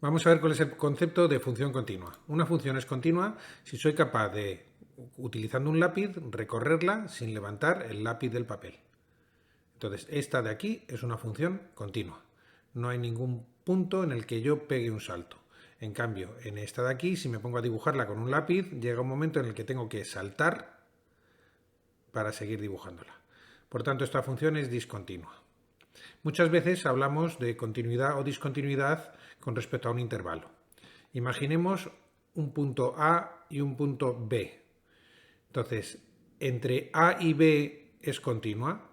Vamos a ver cuál es el concepto de función continua. Una función es continua si soy capaz de, utilizando un lápiz, recorrerla sin levantar el lápiz del papel. Entonces, esta de aquí es una función continua. No hay ningún punto en el que yo pegue un salto. En cambio, en esta de aquí, si me pongo a dibujarla con un lápiz, llega un momento en el que tengo que saltar para seguir dibujándola. Por tanto, esta función es discontinua. Muchas veces hablamos de continuidad o discontinuidad con respecto a un intervalo. Imaginemos un punto A y un punto B. Entonces, ¿entre A y B es continua?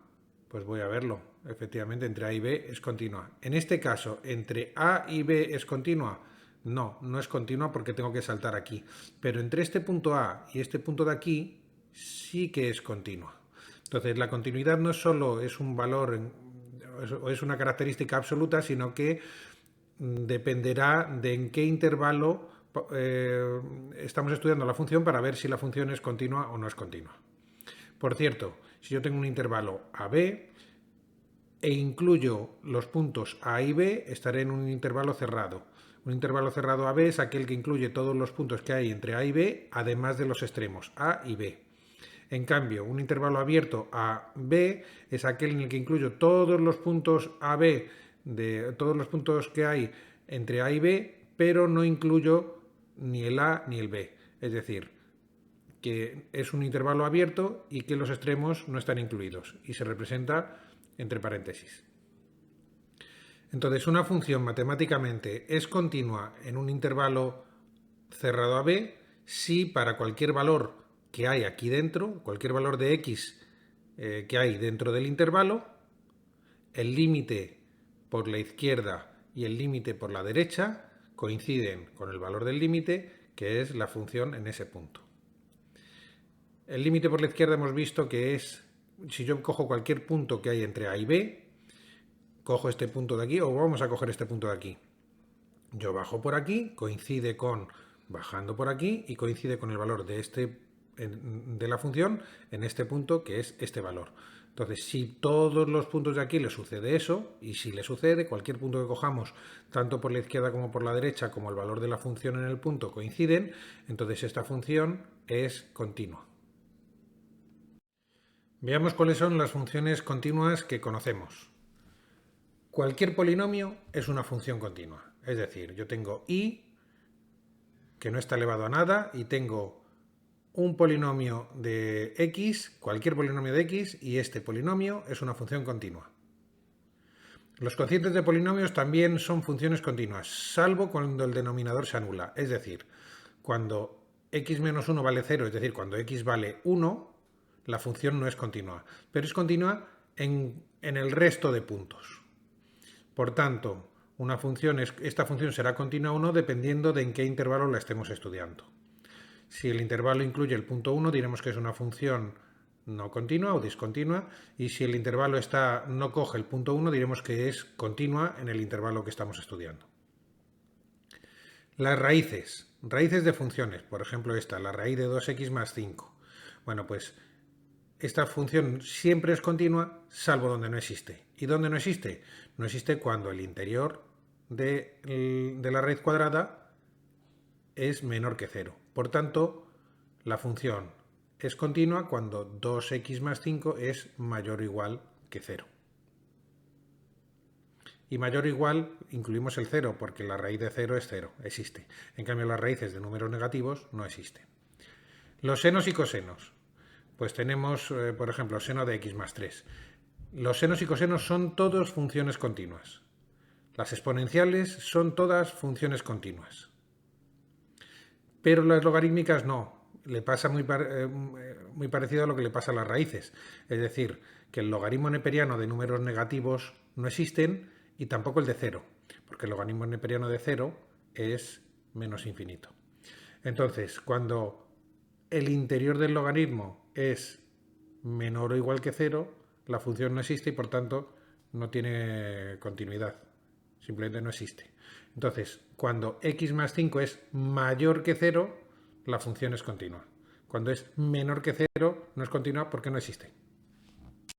Pues voy a verlo. Efectivamente, entre A y B es continua. En este caso, ¿entre A y B es continua? No, no es continua porque tengo que saltar aquí. Pero entre este punto A y este punto de aquí, sí que es continua. Entonces, la continuidad no solo es un valor o es una característica absoluta, sino que dependerá de en qué intervalo estamos estudiando la función para ver si la función es continua o no es continua. Por cierto, si yo tengo un intervalo AB e incluyo los puntos A y B, estaré en un intervalo cerrado. Un intervalo cerrado AB es aquel que incluye todos los puntos que hay entre A y B, además de los extremos A y B. En cambio, un intervalo abierto a B es aquel en el que incluyo todos los puntos AB de todos los puntos que hay entre A y B, pero no incluyo ni el A ni el B. Es decir, que es un intervalo abierto y que los extremos no están incluidos y se representa entre paréntesis. Entonces, una función matemáticamente es continua en un intervalo cerrado a B si para cualquier valor que hay aquí dentro, cualquier valor de x que hay dentro del intervalo, el límite por la izquierda y el límite por la derecha coinciden con el valor del límite, que es la función en ese punto. El límite por la izquierda hemos visto que es, si yo cojo cualquier punto que hay entre A y B, cojo este punto de aquí, o vamos a coger este punto de aquí. Yo bajo por aquí, coincide con bajando por aquí y coincide con el valor de la función en este punto, que es este valor. Entonces, si todos los puntos de aquí le sucede eso, y si le sucede, cualquier punto que cojamos, tanto por la izquierda como por la derecha, como el valor de la función en el punto coinciden, entonces esta función es continua. Veamos cuáles son las funciones continuas que conocemos. Cualquier polinomio es una función continua. Es decir, yo tengo y, que no está elevado a nada, y tengo un polinomio de x, cualquier polinomio de x, y este polinomio es una función continua. Los cocientes de polinomios también son funciones continuas, salvo cuando el denominador se anula. Es decir, cuando x menos 1 vale 0, es decir, cuando x vale 1, la función no es continua, pero es continua en el resto de puntos. Por tanto, esta función será continua o no dependiendo de en qué intervalo la estemos estudiando. Si el intervalo incluye el punto 1, diremos que es una función no continua o discontinua, y si el intervalo no coge el punto 1, diremos que es continua en el intervalo que estamos estudiando. Las raíces de funciones, por ejemplo esta, la raíz de 2x más 5. Bueno, pues esta función siempre es continua, salvo donde no existe. ¿Y dónde no existe? No existe cuando el interior de la raíz cuadrada es menor que 0. Por tanto, la función es continua cuando 2x más 5 es mayor o igual que 0. Y mayor o igual incluimos el 0 porque la raíz de 0 es 0, existe. En cambio, las raíces de números negativos no existen. Los senos y cosenos. Pues tenemos, por ejemplo, seno de x más 3. Los senos y cosenos son todos funciones continuas. Las exponenciales son todas funciones continuas. Pero las logarítmicas no. Le pasa muy parecido a lo que le pasa a las raíces. Es decir, que el logaritmo neperiano de números negativos no existen y tampoco el de 0, porque el logaritmo neperiano de 0 es menos infinito. Entonces, cuando el interior del logaritmo es menor o igual que 0, la función no existe y por tanto no tiene continuidad. Simplemente no existe. Entonces, cuando x más 5 es mayor que 0, la función es continua. Cuando es menor que 0, no es continua porque no existe.